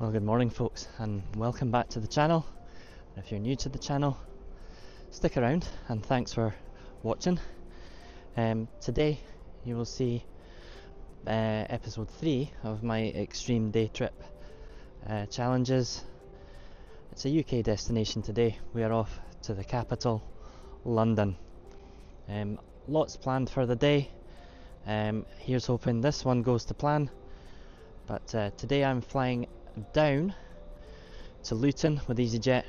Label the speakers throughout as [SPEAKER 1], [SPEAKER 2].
[SPEAKER 1] Well, good morning folks, and welcome back to the channel. If you're new to the channel, stick around and thanks for watching. Today you will see episode 3 of my extreme day trip challenges. It's a UK destination today. We are off to the capital, London. Lots planned for the day. Here's hoping this one goes to plan. But today I'm flying down to Luton with easyJet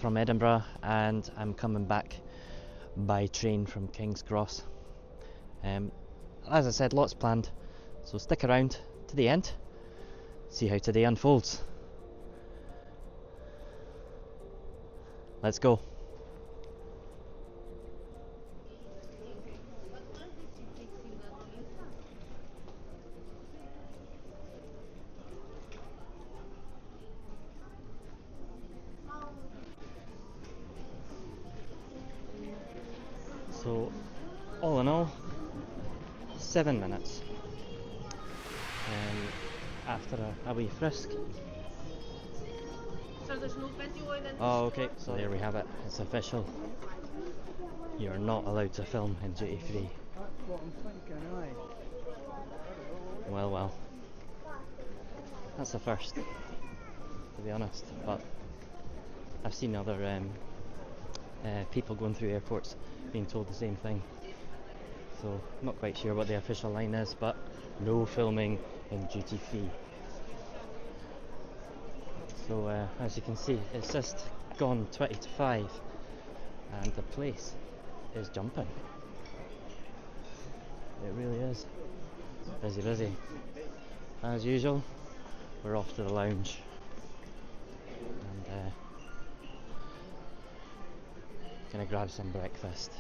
[SPEAKER 1] from Edinburgh, and I'm coming back by train from King's Cross. As I said, lots planned, so stick around to the end, see how today unfolds. Let's go. So, all in all, 7 minutes after a wee frisk.
[SPEAKER 2] So there's no video in it?
[SPEAKER 1] Oh, okay, so there we have it, it's official. You're not allowed to film in duty free.
[SPEAKER 3] That's what I'm thinking, aye.
[SPEAKER 1] Well, that's the first, to be honest, but I've seen other people going through airports being told the same thing, so I'm not quite sure what the official line is, but no filming in duty free. So as you can see, it's just gone 20 to 5 and the place is jumping. It really is busy. As usual, we're off to the lounge and gonna grab some breakfast.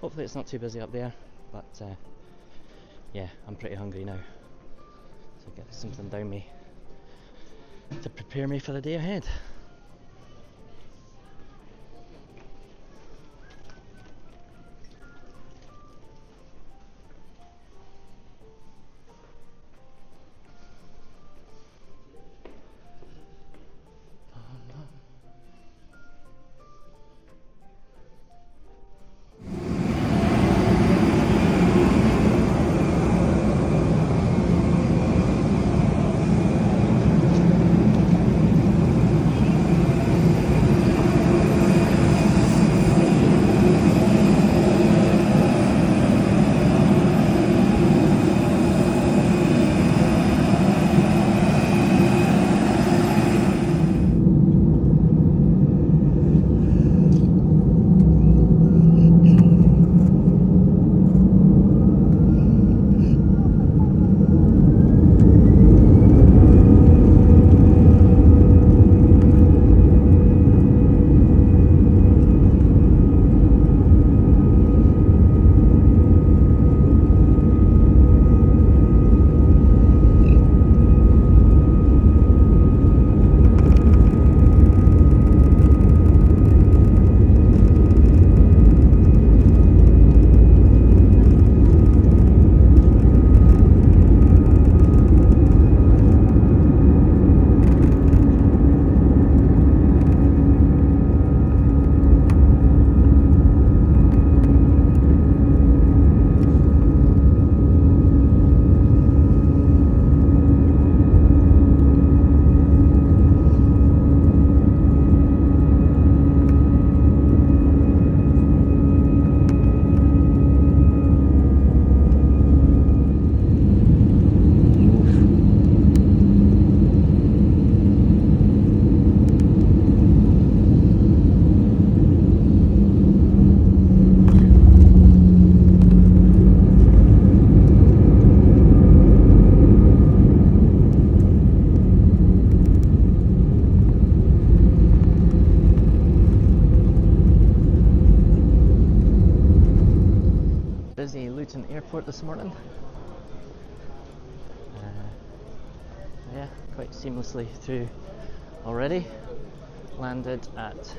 [SPEAKER 1] Hopefully it's not too busy up there, but yeah, I'm pretty hungry now, so get something down me to prepare me for the day ahead. Busy Luton Airport this morning. Yeah, quite seamlessly through already. Landed at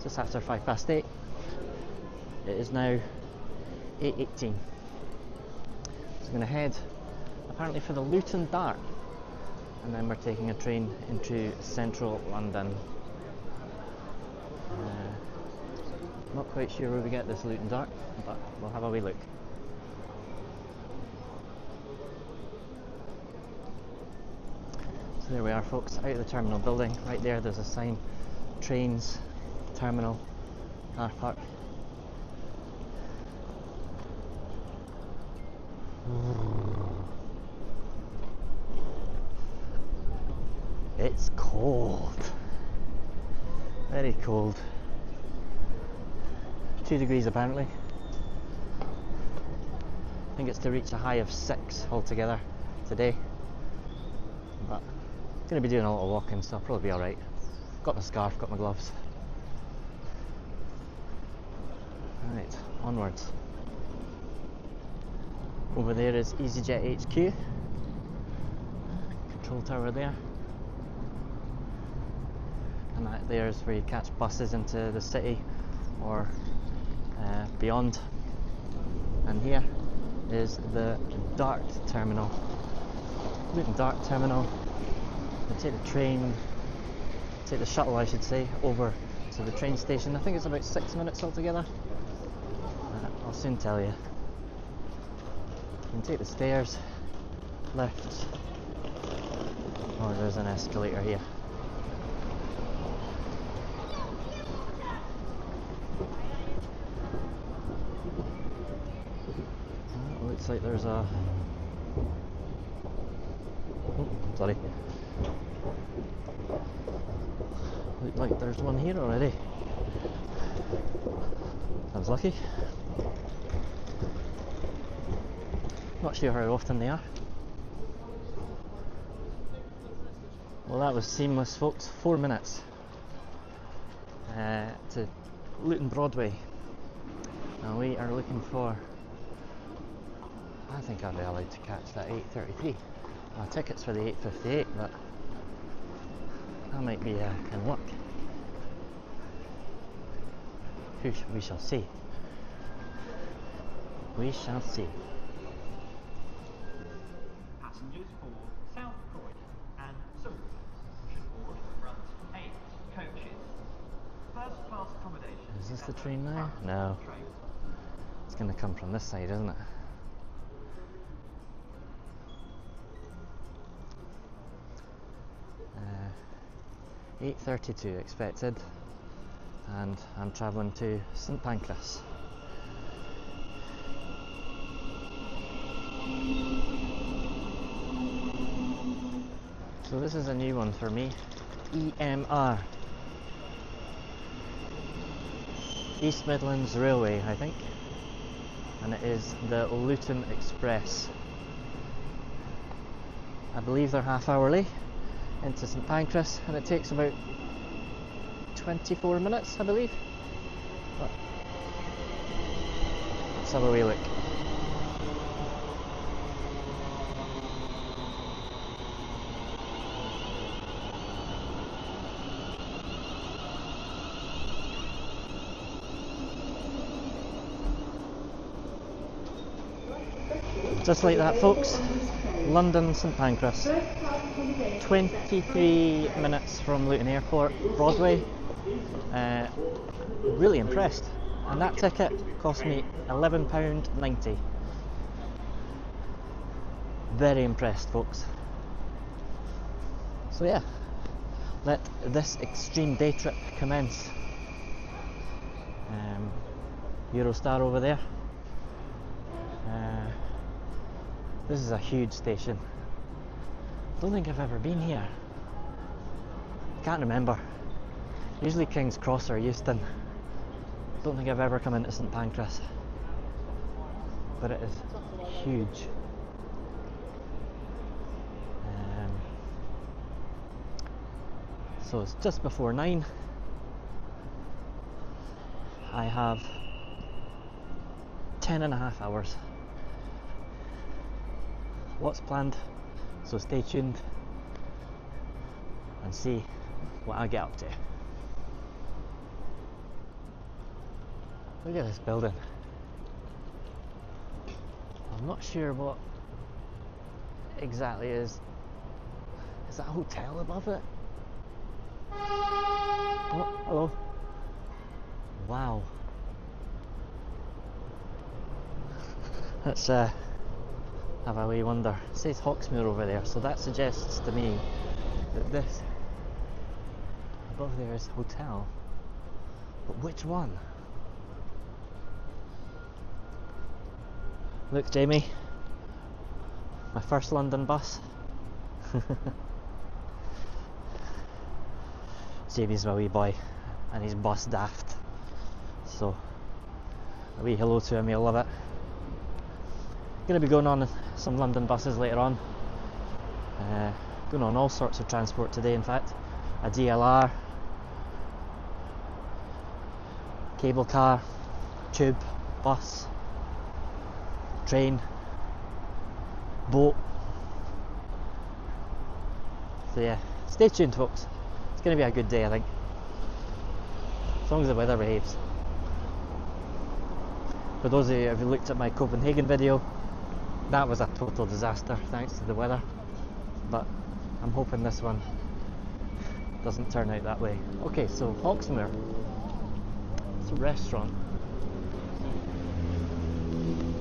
[SPEAKER 1] just after 8:05. It is now 8:18. So I'm going to head apparently for the Luton Dart, and then we're taking a train into central London. Not quite sure where we get this Luton Dart, but we'll have a wee look. So there we are, folks, out of the terminal building. Right there, there's a sign, trains, terminal, car park. It's cold, very cold. 2 degrees apparently. I think it's to reach a high of 6 altogether today, but I'm going to be doing a lot of walking, so I'll probably be alright. Got my scarf, got my gloves. Right, onwards. Over there is easyJet HQ, control tower there, and that there is where you catch buses into the city or beyond. And here is the Dart terminal, Luton Dart terminal. You take the train, take the shuttle I should say, over to the train station. I think it's about 6 minutes altogether. I'll soon tell you. You can take the stairs, lifts, or there's an escalator here. Looks like there's a... Oh, sorry. Looks like there's one here already. I was lucky. Not sure how often they are. Well, that was seamless, folks. 4 minutes to Luton Broadway. Now we are looking for... I think I'll be allowed to catch that 8:33. My ticket's for the 8:58, but that might be in luck. We shall see. We shall see.
[SPEAKER 2] Passengers for South Croydon and Soho should board front 8 coaches. First class accommodation.
[SPEAKER 1] Is this the train now? No. It's going to come from this side, isn't it? 8:32 expected, and I'm travelling to St Pancras. So this is a new one for me, EMR, East Midlands Railway I think, and it is the Luton Express. I believe they're half hourly into St Pancras, and it takes about 24 minutes I believe, but let's have a wee look. Just like that, folks, London St Pancras, 23 minutes from Luton Airport, Broadway. Really impressed, and that ticket cost me £11.90. Very impressed, folks. So yeah, let this extreme day trip commence. Eurostar over there. This is a huge station. Don't think I've ever been here. Can't remember. Usually King's Cross or Euston. Don't think I've ever come into St Pancras. But it is huge. So it's just before 9. I have 10.5 hours. Lots planned, so stay tuned and see what I get up to. Look at this building. I'm not sure what exactly is that a hotel above it? Oh, hello. Wow. Let's have a wee wonder. It says Hawksmoor over there, so that suggests to me that this above there is hotel. But which one? Look, Jamie, my first London bus. Jamie's my wee boy and he's bus daft, so a wee hello to him, he'll love it. Going to be going on some London buses later on, going on all sorts of transport today, in fact. A DLR, cable car, tube, bus, train, boat. So yeah, stay tuned folks, it's going to be a good day I think, as long as the weather behaves. For those of you who have looked at my Copenhagen video, that was a total disaster thanks to the weather, but I'm hoping this one doesn't turn out that way. Okay, so Hawksmoor, it's a restaurant.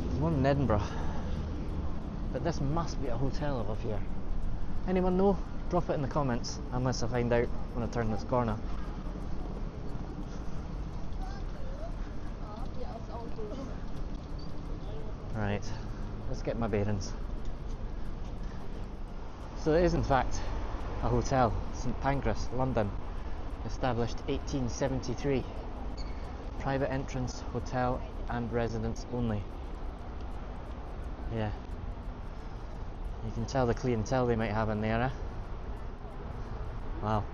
[SPEAKER 1] There's one in Edinburgh, but this must be a hotel above here. Anyone know? Drop it in the comments, unless I find out when I turn this corner. Right, let's get my bearings. So it is in fact a hotel, St Pancras, London, established 1873. Private entrance, hotel and residents only. Yeah, you can tell the clientele they might have in there, eh? Wow.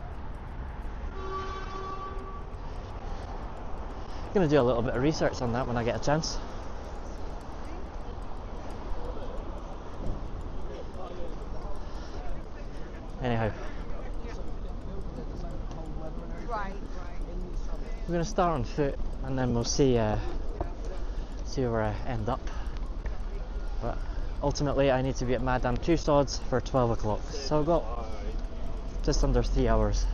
[SPEAKER 1] I'm gonna do a little bit of research on that when I get a chance. Anyhow, we're going to start on foot and then we'll see where I end up. But ultimately I need to be at Madame Tussauds for 12 o'clock, so I've got just under 3 hours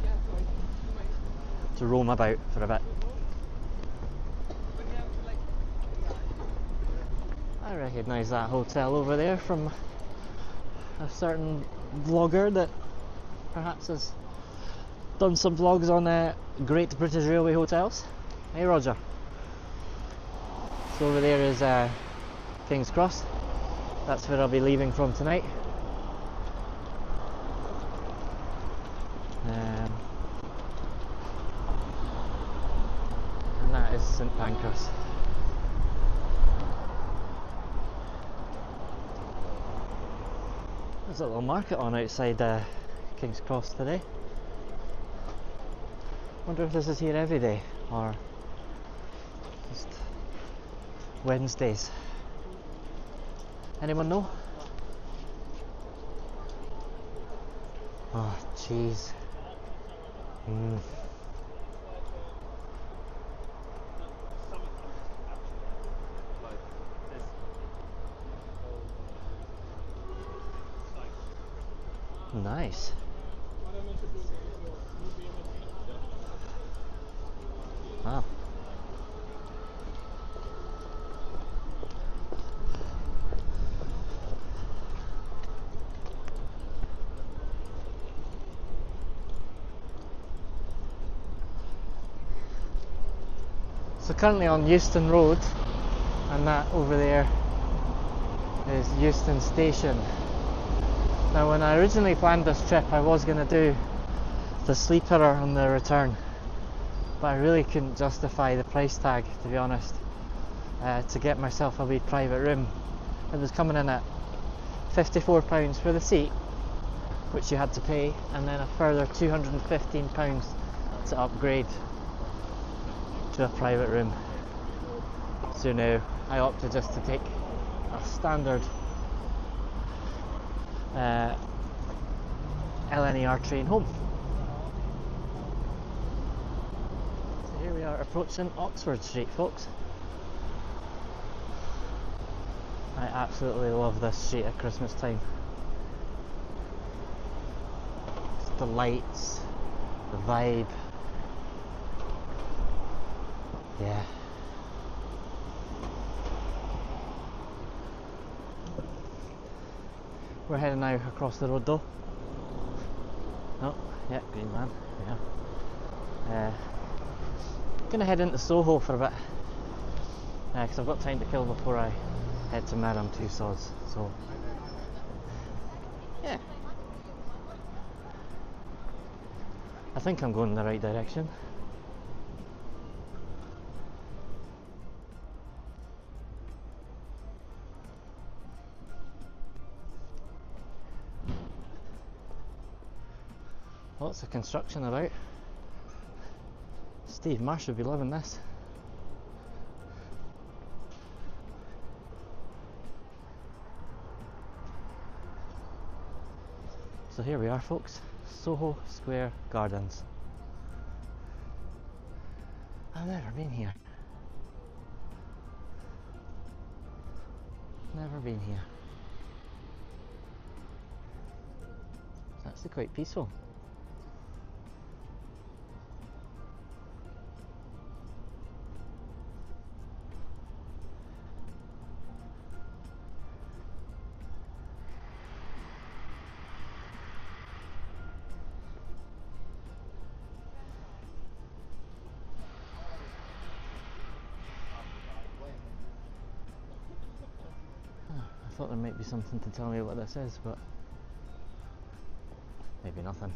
[SPEAKER 1] to roam about for a bit. I recognise that hotel over there from a certain vlogger that perhaps has done some vlogs on Great British Railway hotels. Hey Roger. So over there is King's Cross. That's where I'll be leaving from tonight. And that is St Pancras. There's a little market on outside King's Cross today. Wonder if this is here every day or just Wednesdays. Anyone know? Oh, cheese. Nice. Wow. So currently on Euston Road, and that over there is Euston Station. Now when I originally planned this trip I was going to do the sleeper on the return, but I really couldn't justify the price tag, to be honest, to get myself a wee private room. It was coming in at £54 for the seat, which you had to pay, and then a further £215 to upgrade to a private room. So now I opted just to take a standard LNER train home. So here we are approaching Oxford Street, folks. I absolutely love this street at Christmas time. the lights, the vibe. Yeah. We're heading now across the road though. Oh, yeah, green man. Yeah. Gonna head into Soho for a bit. Because I've got time to kill before I head to Madame Tussauds. So, yeah. I think I'm going in the right direction. Lots of construction about. Steve Marsh would be loving this. So here we are, folks. Soho Square Gardens. I've never been here. Never been here. It's actually quite peaceful. I thought there might be something to tell me what this is, but maybe nothing.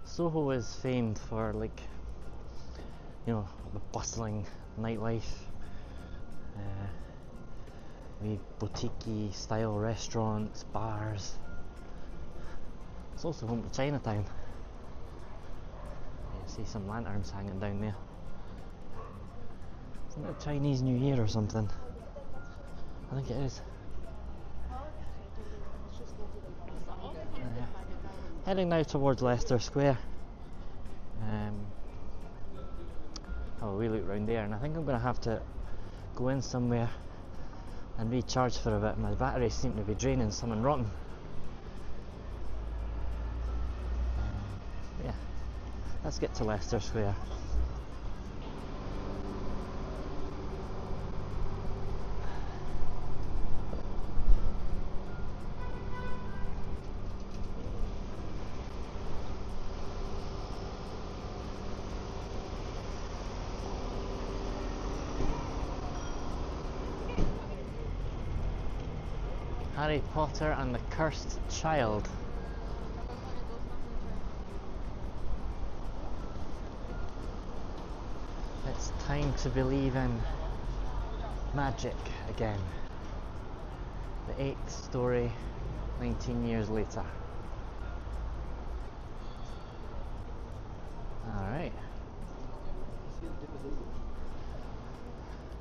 [SPEAKER 1] Soho is famed for, like, you know, the bustling nightlife, wee boutique-y style restaurants, bars. It's also home to Chinatown. You see some lanterns hanging down there. Isn't it Chinese New Year or something? I think it is. Heading now towards Leicester Square. Have a wee look round there, and I think I'm going to have to go in somewhere and recharge for a bit. My batteries seem to be draining something rotten. Yeah, let's get to Leicester Square. Harry Potter and the Cursed Child. It's time to believe in magic again. The 8th story, 19 years later. Alright.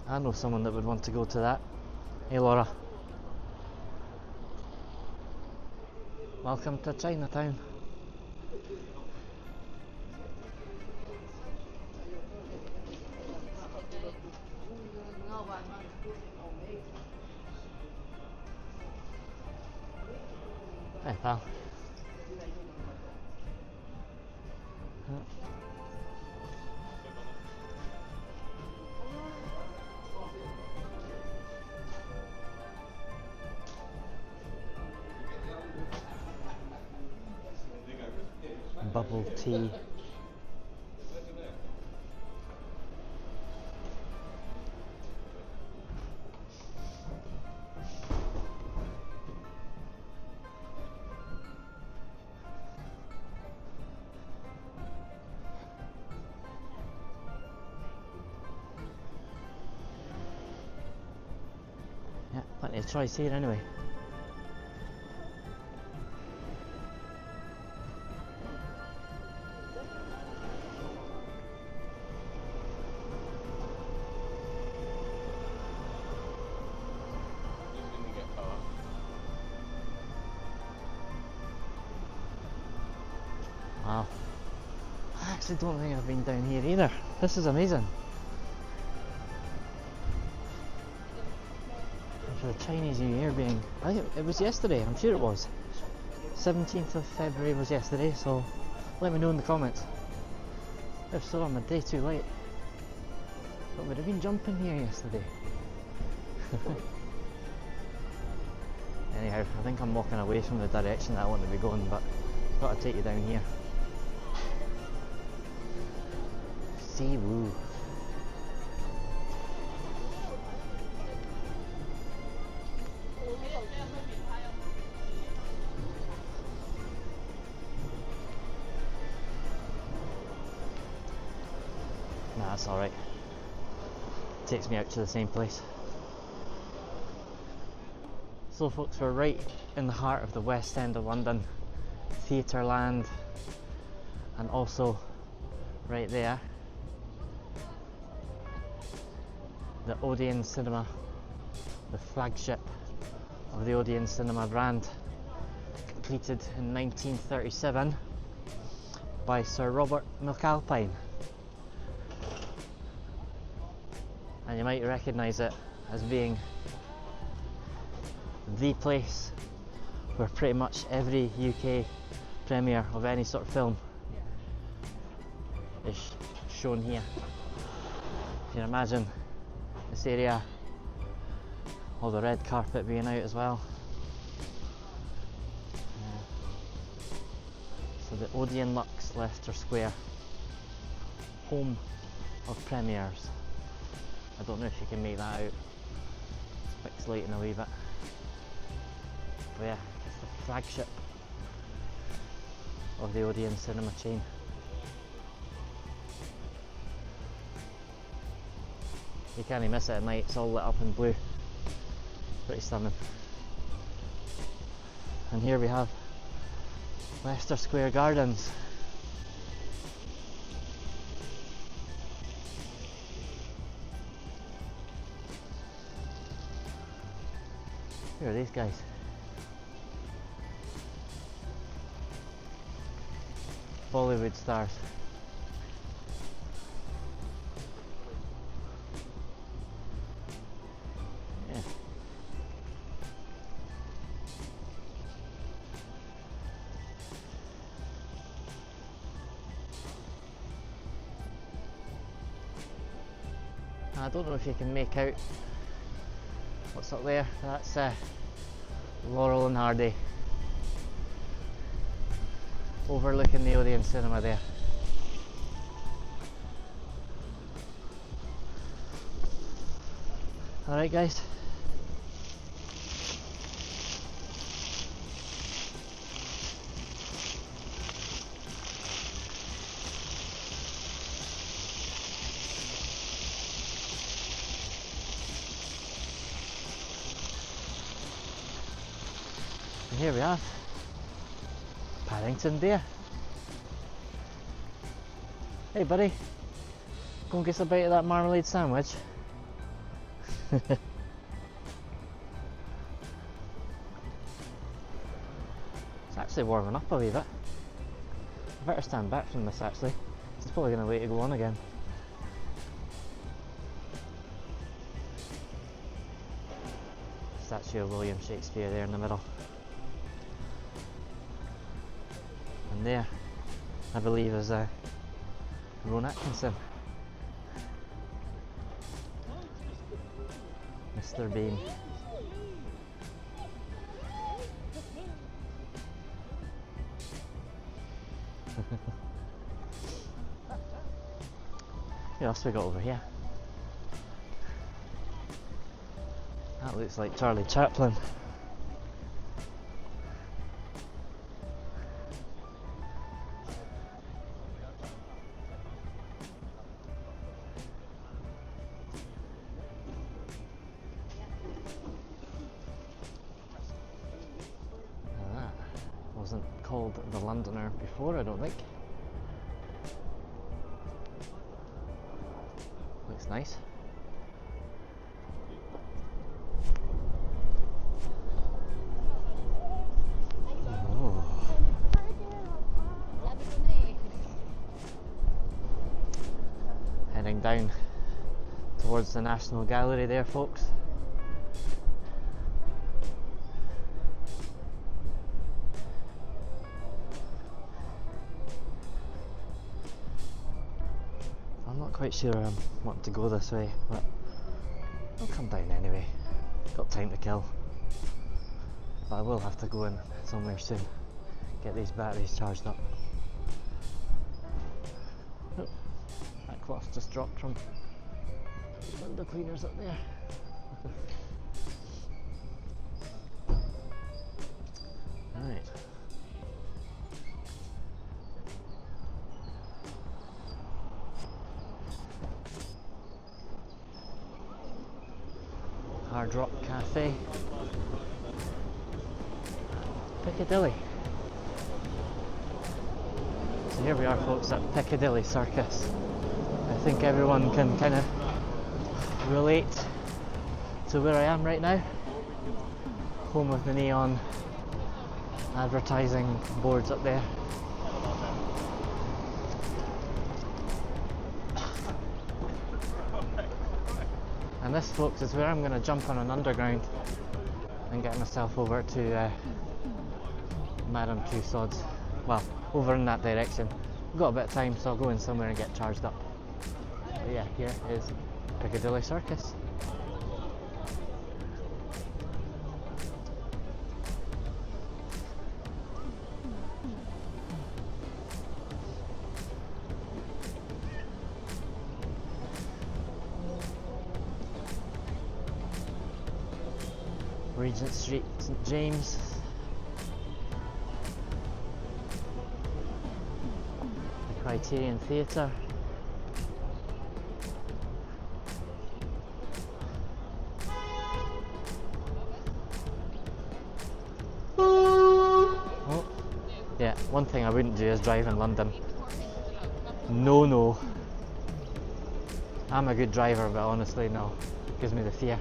[SPEAKER 1] I know someone that would want to go to that. Hey Laura. Welcome to Chinatown. Hey pal. Bubble tea. Yeah, plenty of choice here anyway. actually don't think I've been down here either. This is amazing. For the Chinese New Year being, I think it was yesterday, I'm sure it was. 17th of February was yesterday, so let me know in the comments. If so, I'm a day too late. But would have been jumping here yesterday. Anyhow, I think I'm walking away from the direction that I want to be going, but I thought I'd take you down here. See woo. Nah, that's alright. Takes me out to the same place. So folks, we're right in the heart of the West End of London, Theatreland, and also right there, the Odeon Cinema, the flagship of the Odeon Cinema brand, completed in 1937 by Sir Robert McAlpine. And you might recognise it as being the place where pretty much every UK premiere of any sort of film is shown here. You can imagine this area, all the red carpet being out as well. So the Odeon Lux, Leicester Square, home of premieres. I don't know if you can make that out, it's pixelating a wee bit. But yeah, it's the flagship of the Odeon cinema chain. You can't miss it at night, it's all lit up in blue. Pretty stunning. And here we have Leicester Square Gardens. Who are these guys? Bollywood stars. Yeah. I don't know if you can make out what's up there. That's Laurel and Hardy, overlooking the Odeon Cinema there. Alright guys, and here we are, Paddington Bear. Hey buddy, go and get a bite of that marmalade sandwich. It's actually warming up a wee bit. I better stand back from this actually. It's probably going to wait to go on again. Statue of William Shakespeare there in the middle. And there, I believe, is Rowan Atkinson. Mr. Bean. What else we got over here? That looks like Charlie Chaplin. Wasn't called the Londoner before, I don't think. Looks nice. Oh. Heading down towards the National Gallery there, folks. I'm not quite sure I'm wanting to go this way, but I'll come down anyway. Got time to kill. But I will have to go in somewhere soon. Get these batteries charged up. Oh, that cloth just dropped from window cleaners up there. Right. Hard Rock Cafe, Piccadilly. So here we are, folks, at Piccadilly Circus. I think everyone can kind of relate to where I am right now. Home of the neon advertising boards up there. And this, folks, is where I'm going to jump on an underground and get myself over to Madame Tussauds. Well, over in that direction. I've got a bit of time, so I'll go in somewhere and get charged up. But yeah, here is Piccadilly Circus. Regent Street, St James. The Criterion Theatre. Oh, yeah, one thing I wouldn't do is drive in London. No. I'm a good driver, but honestly, no. It gives me the fear.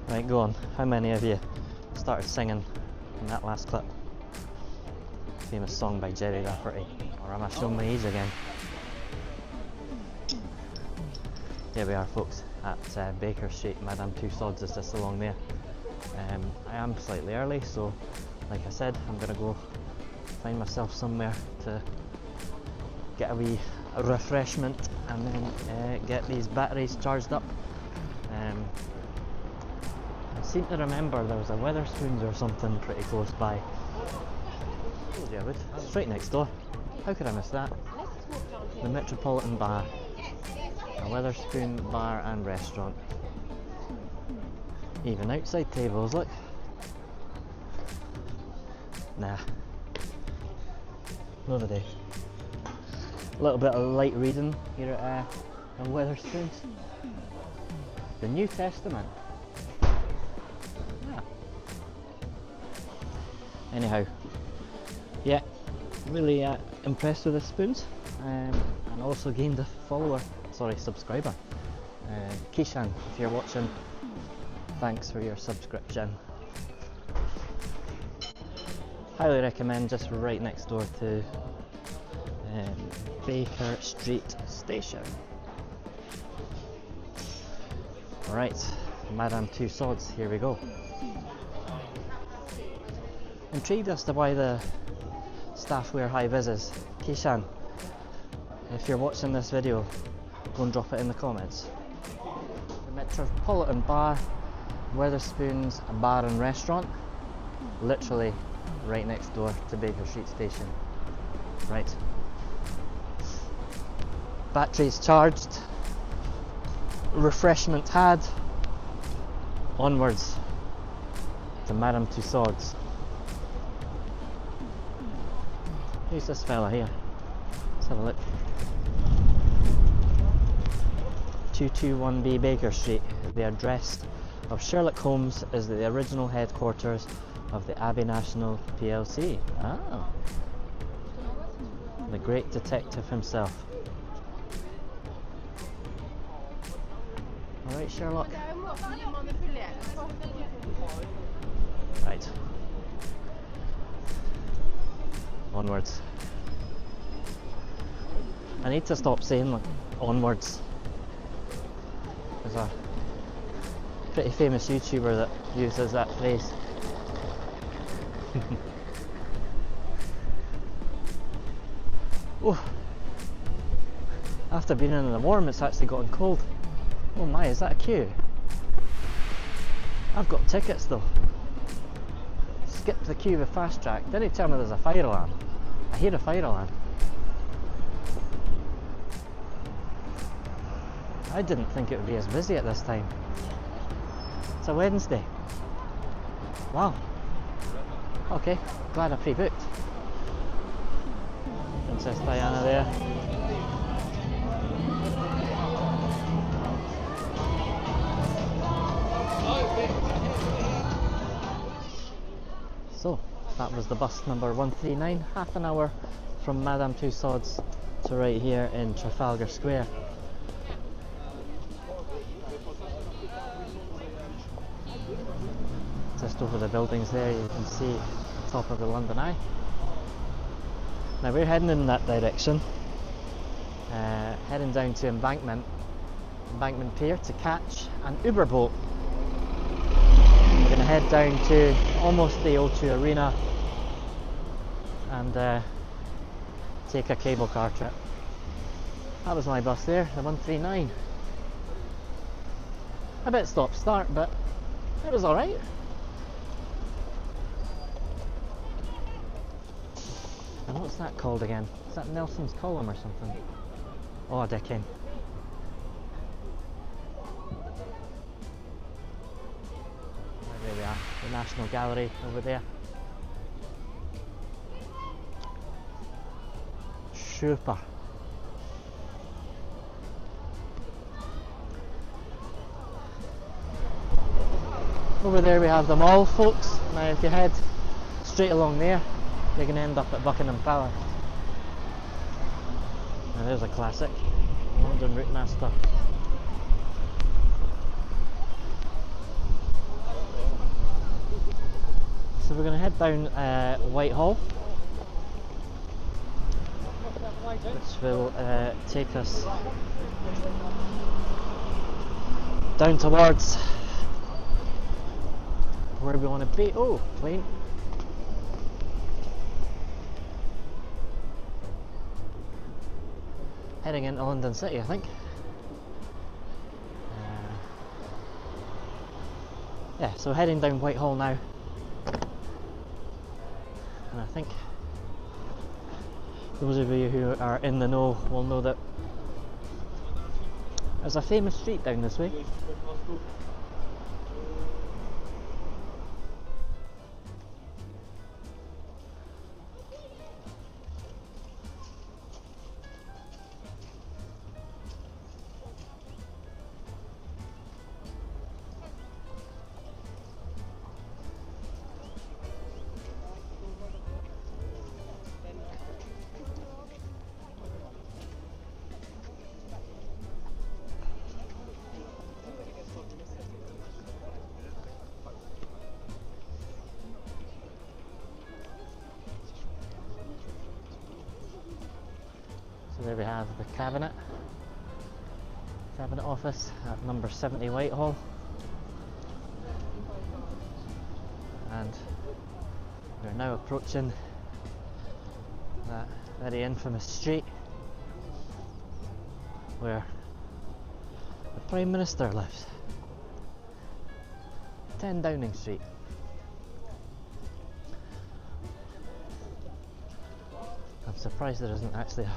[SPEAKER 1] Right, go on. How many of you started singing in that last clip? Famous song by Jerry Rafferty. Or am I showing my age again? Here we are, folks, at Baker Street. Madame Tussauds is just along there. I am slightly early, so like I said, I'm going to go find myself somewhere to get a wee refreshment and then get these batteries charged up. I seem to remember there was a Wetherspoons or something pretty close by. Told you I would. It's right next door. How could I miss that? The Metropolitan Bar. A Wetherspoon bar and restaurant. Even outside tables, look. Nah. Another day. A little bit of light reading here at Wetherspoons. The New Testament. Yeah. Anyhow, yeah, really impressed with the spoons, and also gained a subscriber. Kishan, if you're watching, thanks for your subscription. Highly recommend, just right next door to Baker Street Station. Right, Madame Tussauds, here we go. Intrigued as to why the staff wear high vises. Kishan, if you're watching this video, go and drop it in the comments. The Metropolitan Bar, Wetherspoons, a bar and restaurant, literally right next door to Baker Street Station. Right. Batteries charged. refreshment had, onwards to Madame Tussauds. Who's this fella here? Let's have a look. 221B Baker Street. The address of Sherlock Holmes is the original headquarters of the Abbey National PLC. Ah, the great detective himself. Alright, Sherlock. Right. Onwards. I need to stop saying like onwards. There's a pretty famous YouTuber that uses that phrase. Oh, after being in the warm, it's actually gotten cold. Oh my, is that a queue? I've got tickets though. Skipped the queue with fast track. Didn't tell me there's a fire alarm. I hear a fire alarm. I didn't think it would be as busy at this time. It's a Wednesday. Wow. Okay, glad I pre-booked. Princess Diana there. So, that was the bus number 139, half an hour from Madame Tussauds to right here in Trafalgar Square. Just over the buildings there you can see the top of the London Eye. Now we're heading in that direction, heading down to Embankment Pier to catch an Uber boat. We're going to head down to almost the O2 Arena and take a cable car trip. That was my bus there, the 139. A bit stop start, but it was alright. And what's that called again? Is that Nelson's Column or something? Oh, a dickhead. There we are, the National Gallery over there. Super. Over there we have the mall, folks. Now if you head straight along there, you're going to end up at Buckingham Palace. Now there's a classic, London Route Master. So we're going to head down Whitehall, which will take us down towards where we want to be. Oh, plane. Heading into London City, I think. Yeah, so heading down Whitehall now. And I think those of you who are in the know will know that there's a famous street down this way. So there we have the cabinet office at number 70 Whitehall, and we're now approaching that very infamous street where the Prime Minister lives, 10 Downing Street. I'm surprised there isn't actually a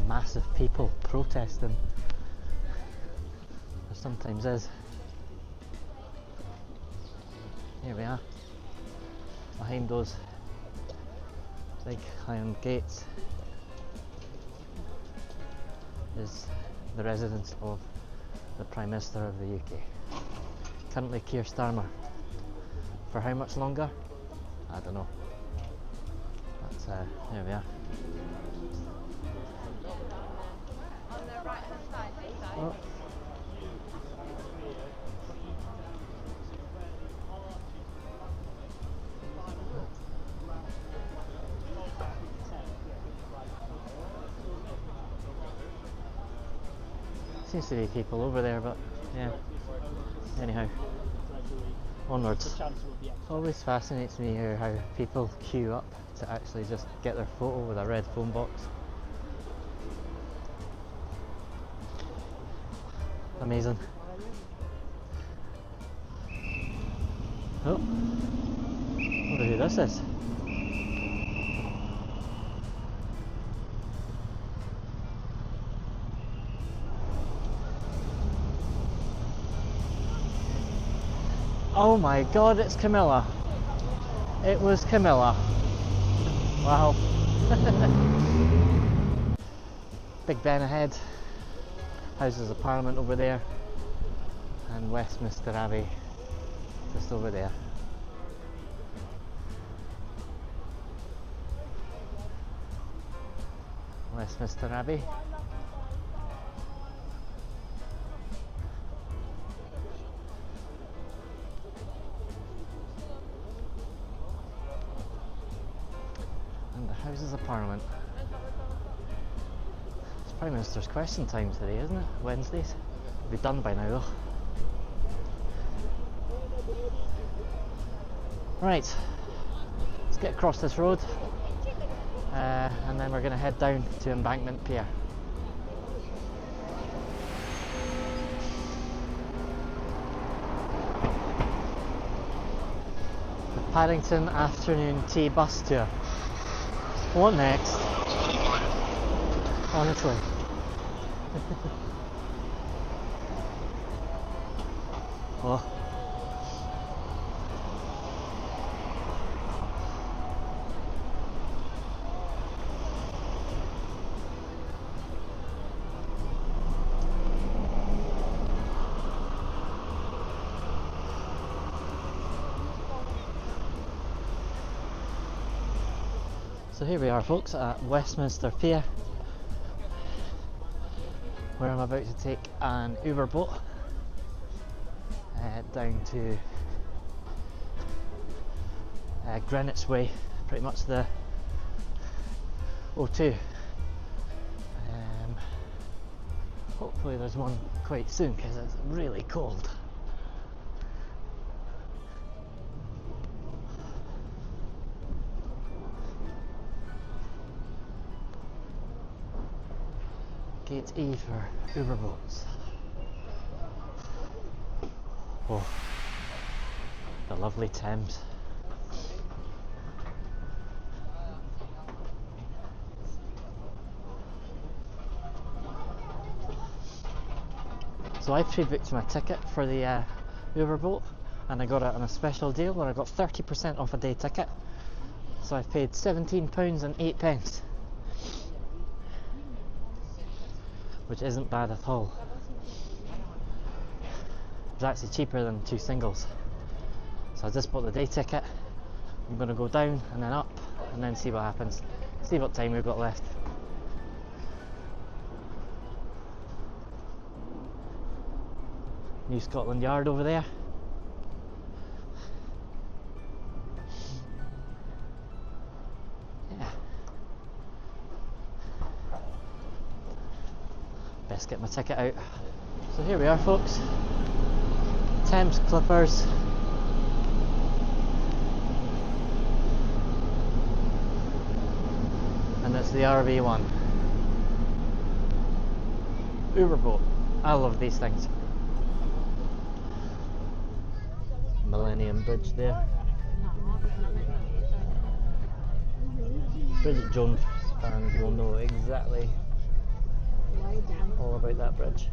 [SPEAKER 1] massive people protesting sometimes is. Here we are. Behind those big iron gates is the residence of the Prime Minister of the UK. Currently Keir Starmer. For how much longer? I don't know. But here we are.
[SPEAKER 4] On the right hand side, this side.
[SPEAKER 1] Oh. Seems to be people over there, but yeah. Anyhow, onwards. Always fascinates me here how people queue up to actually just get their photo with a red phone box. Amazing. Oh, I wonder who this is. Oh my god, it's Camilla. It was Camilla. Wow. Big Ben ahead. Houses of Parliament over there. And Westminster Abbey just over there. Westminster Abbey. Houses of Parliament. It's Prime Minister's question time today, isn't it? Wednesdays. It'll be done by now though. Right, let's get across this road and then we're going to head down to Embankment Pier. The Paddington Afternoon Tea Bus Tour. What next? Honestly. Oh. So here we are folks at Westminster Pier, where I'm about to take an Uber boat down to Greenwich Way, pretty much the O2. Hopefully there's one quite soon because it's really cold. Gate E for Uber boats. Oh, the lovely Thames. So I pre-booked my ticket for the Uber boat, and I got it on a special deal where I got 30% off a day ticket. So I paid £17.08. Which isn't bad at all. It's actually cheaper than 2 singles. So I just bought the day ticket. I'm going to go down and then up and then see what happens. See what time we've got left. New Scotland Yard over there. Best get my ticket out. So here we are folks, Thames Clippers. And it's the RV1 Uber boat. I love these things. Millennium Bridge there. Bridget Jones fans will know exactly all about that bridge.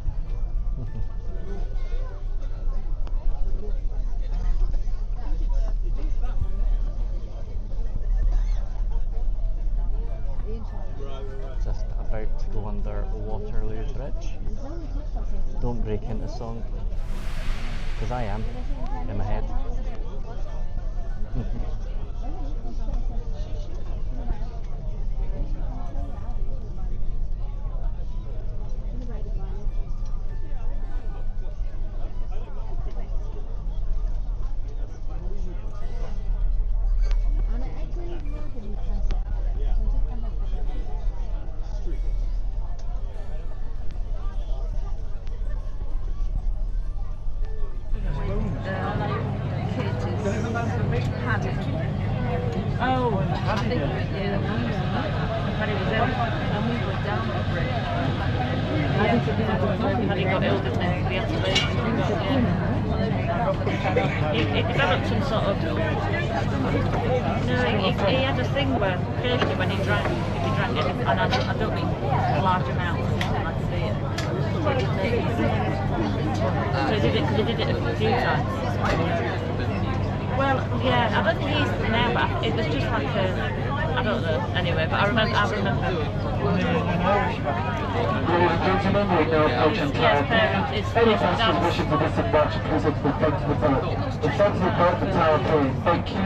[SPEAKER 1] Just about to go under Waterloo Bridge. Don't break into song, because I am in my head.
[SPEAKER 5] He developed some sort of... No, he had a thing where occasionally when he drank, if he drank it, and I don't mean large amounts, like a beer. So he did it a few times. Well, yeah, I don't think he is now, but it was just like a... I don't know, anyway, but I remember...
[SPEAKER 6] Ladies and gentlemen, we are now approaching Tower K. Any passengers wishing to disembark should please exit the front of the boat. The front of the boat, the Tower K. Thank you.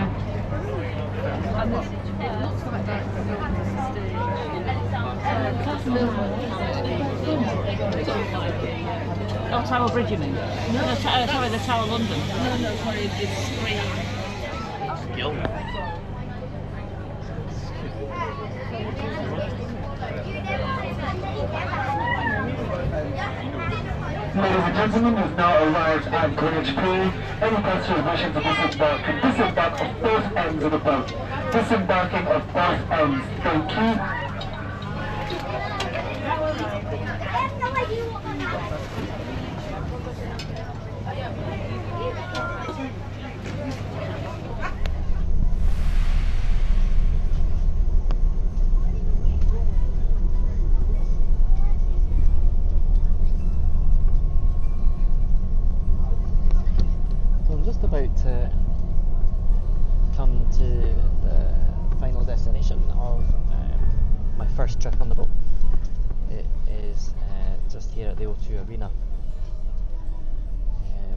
[SPEAKER 5] Oh, Tower Bridge, you mean? No, sorry, the Tower London.
[SPEAKER 7] No, sorry, it's screen.
[SPEAKER 6] Ladies and gentlemen, we've now arrived at Greenwich Pool. Any passengers wishing to disembark can disembark of both ends of the boat. Disembarking of both ends. Thank you.
[SPEAKER 1] About to come to the final destination of my first trip on the boat. It is just here at the O2 Arena.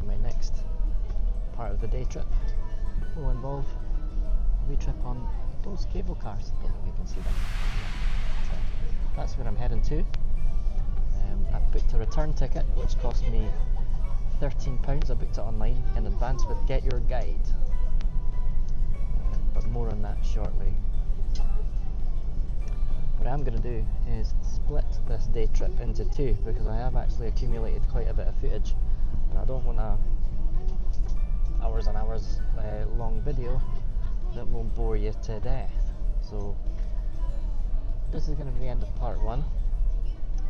[SPEAKER 1] My next part of the day trip will involve a wee trip on those cable cars. I don't know if you can see them. So that's where I'm heading to. I've booked a return ticket which cost me £13. I booked it online in advance with Get Your Guide, but more on that shortly. What I'm going to do is split this day trip into two, because I have actually accumulated quite a bit of footage and I don't want a hours and hours long video that will bore you to death. So this is going to be the end of part one.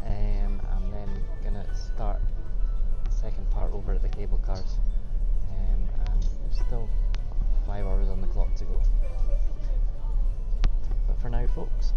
[SPEAKER 1] I'm then going to start second part over at the cable cars, and there's still 5 hours on the clock to go. But for now, folks,